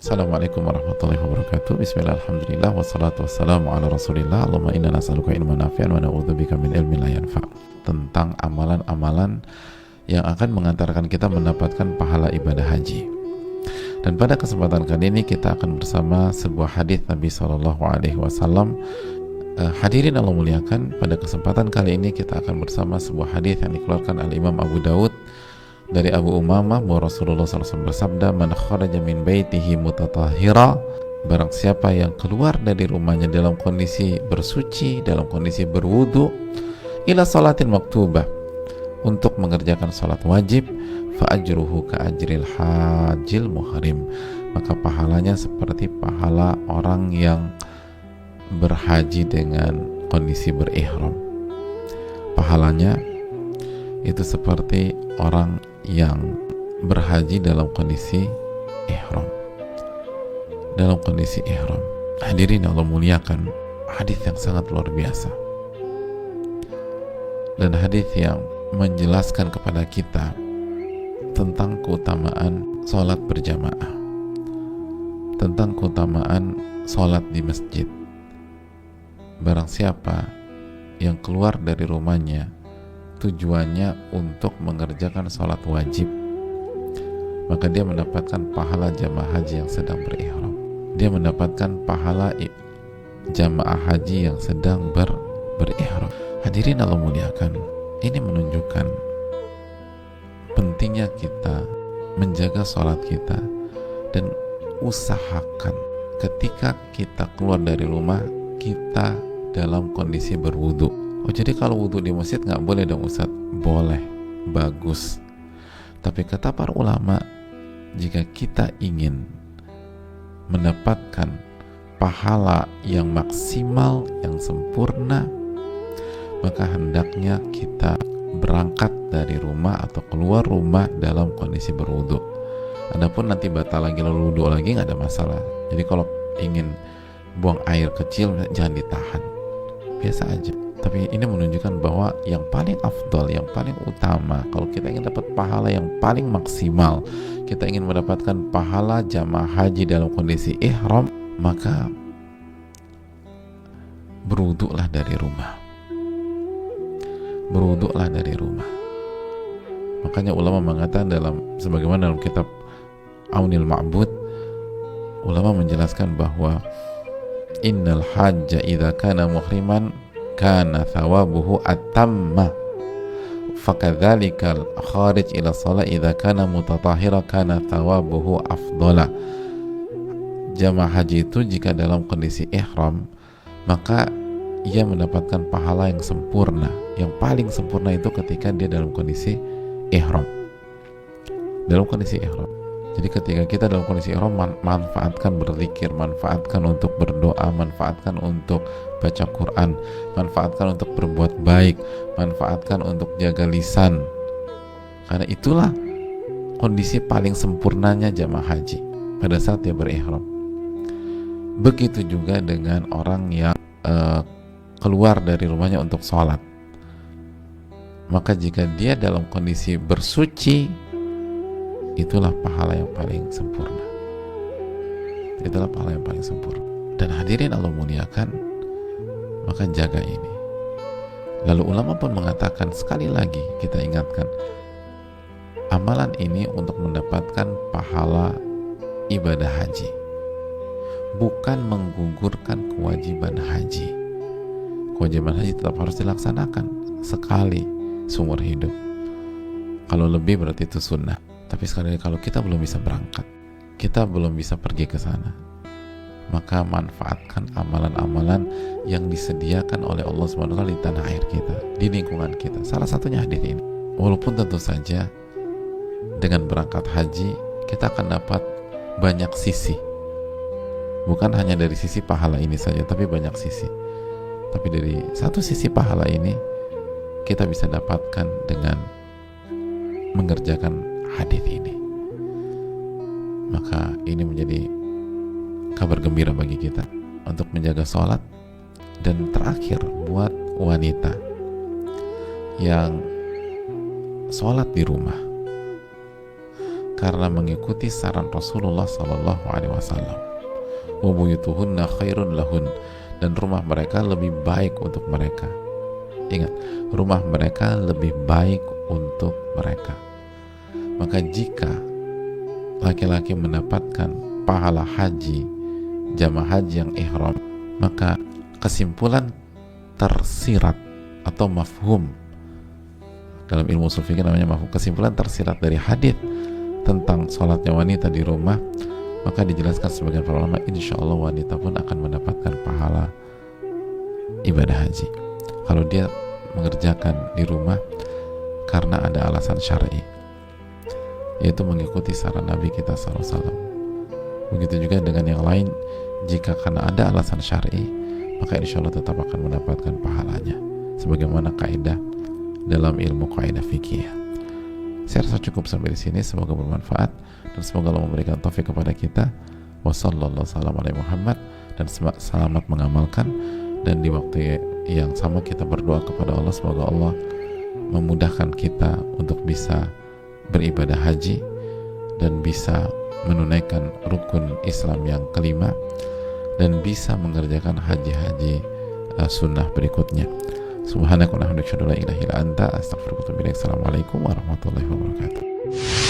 Assalamualaikum warahmatullahi wabarakatuh. Bismillah, alhamdulillah, wassalatu wassalamu ala rasulillah. Allahumma inna nas'aluka ilman nafi'an wa na'udzubika min ilmin la yanfa'. Tentang amalan-amalan yang akan mengantarkan kita mendapatkan pahala ibadah haji. Dan pada kesempatan kali ini kita akan bersama sebuah hadis Nabi SAW. Hadirin Allah muliakan, pada kesempatan kali ini kita akan bersama sebuah hadis yang dikeluarkan oleh Imam Abu Daud dari Abu Umamah bahwa Rasulullah SAW bersabda, man kharaja min baitihi mutatahhira, barang siapa yang keluar dari rumahnya dalam kondisi bersuci, dalam kondisi berwudu, ila salatin maktubah, untuk mengerjakan salat wajib, fa ajruhu ka ajril hajil muhrim, maka pahalanya seperti pahala orang yang berhaji dengan kondisi berihram. Pahalanya itu seperti orang yang berhaji dalam kondisi ihram. Dalam kondisi ihram. Hadirin Allah muliakan, hadis yang sangat luar biasa. Dan hadis yang menjelaskan kepada kita tentang keutamaan sholat berjamaah, tentang keutamaan sholat di masjid. Barang siapa yang keluar dari rumahnya tujuannya untuk mengerjakan sholat wajib, maka dia mendapatkan pahala jamaah haji yang sedang berihram. Dia mendapatkan pahala jamaah haji yang sedang berihram. Hadirin Allah muliakan, ini menunjukkan pentingnya kita menjaga sholat kita dan usahakan ketika kita keluar dari rumah kita dalam kondisi berwudu. Oh, jadi kalau wudhu di masjid nggak boleh dong Ustaz? Boleh, bagus. Tapi kata para ulama, jika kita ingin mendapatkan pahala yang maksimal, yang sempurna, maka hendaknya kita berangkat dari rumah atau keluar rumah dalam kondisi berwudhu. Adapun nanti batal lagi lalu wudhu lagi nggak ada masalah. Jadi kalau ingin buang air kecil jangan ditahan, biasa aja. Tapi ini menunjukkan bahwa yang paling afdal, yang paling utama, kalau kita ingin dapat pahala yang paling maksimal, kita ingin mendapatkan pahala jamaah haji dalam kondisi ihram, maka berwuduklah dari rumah. Berwuduklah dari rumah. Makanya ulama mengatakan sebagaimana dalam kitab Aunil Ma'bud, ulama menjelaskan bahwa innal hajja idza kana muhriman kana thawabuhu atamma fakadzalikal kharij ila shalah idza kana mutatahhira kana thawabuhu afdala. Jamaah haji itu jika dalam kondisi ihram, maka ia mendapatkan pahala yang sempurna. Yang paling sempurna itu ketika dia dalam kondisi ihram. Dalam kondisi ihram. Jadi ketika kita dalam kondisi ihram, manfaatkan berzikir, manfaatkan untuk berdoa, manfaatkan untuk baca Quran, manfaatkan untuk berbuat baik, manfaatkan untuk jaga lisan. Karena itulah kondisi paling sempurnanya jamaah haji pada saat dia berihram. Begitu juga dengan orang yang keluar dari rumahnya untuk sholat. Maka jika dia dalam kondisi bersuci, itulah pahala yang paling sempurna. Itulah pahala yang paling sempurna. Dan hadirin Allah muliakan, maka jaga ini. Lalu ulama pun mengatakan, sekali lagi kita ingatkan, amalan ini untuk mendapatkan pahala ibadah haji, bukan menggugurkan kewajiban haji. Kewajiban haji tetap harus dilaksanakan sekali seumur hidup. Kalau lebih berarti itu sunnah. Tapi sekali lagi, kalau kita belum bisa berangkat, kita belum bisa pergi ke sana, maka manfaatkan amalan-amalan yang disediakan oleh Allah SWT di tanah air kita, di lingkungan kita. Salah satunya hadis ini. Walaupun tentu saja dengan berangkat haji kita akan dapat banyak sisi, bukan hanya dari sisi pahala ini saja, tapi banyak sisi. Tapi dari satu sisi pahala ini kita bisa dapatkan dengan mengerjakan hadis ini. Maka ini menjadi kabar gembira bagi kita untuk menjaga sholat. Dan terakhir, buat wanita yang sholat di rumah, karena mengikuti saran Rasulullah Sallallahu Alaihi Wasallam. Wa buyutuhunna khairun lahun, dan rumah mereka lebih baik untuk mereka. Ingat, rumah mereka lebih baik untuk mereka. Maka jika laki-laki mendapatkan pahala haji, jamaah haji yang ihram, maka kesimpulan tersirat atau mafhum, dalam ilmu ushul fikih namanya mafhum, kesimpulan tersirat dari hadits tentang sholatnya wanita di rumah, maka dijelaskan sebagian para ulama, insya Allah wanita pun akan mendapatkan pahala ibadah haji kalau dia mengerjakan di rumah karena ada alasan syar'i, yaitu mengikuti saran Nabi kita SAW. Begitu juga dengan yang lain, jika karena ada alasan syar'i, maka insya Allah tetap akan mendapatkan pahalanya, sebagaimana kaidah dalam ilmu kaidah fikih. Saya rasa cukup sampai di sini. Semoga bermanfaat dan semoga Allah memberikan taufik kepada kita. Wassallallahu ala Muhammad, dan selamat mengamalkan. Dan di waktu yang sama kita berdoa kepada Allah, semoga Allah memudahkan kita untuk bisa beribadah haji dan bisa menunaikan rukun Islam yang kelima dan bisa mengerjakan haji-haji sunnah berikutnya. Subhanaka wa bihamdika asyhadu an la ilaha illa anta astaghfiruka wa atubu ilaik. Assalamualaikum warahmatullahi wabarakatuh.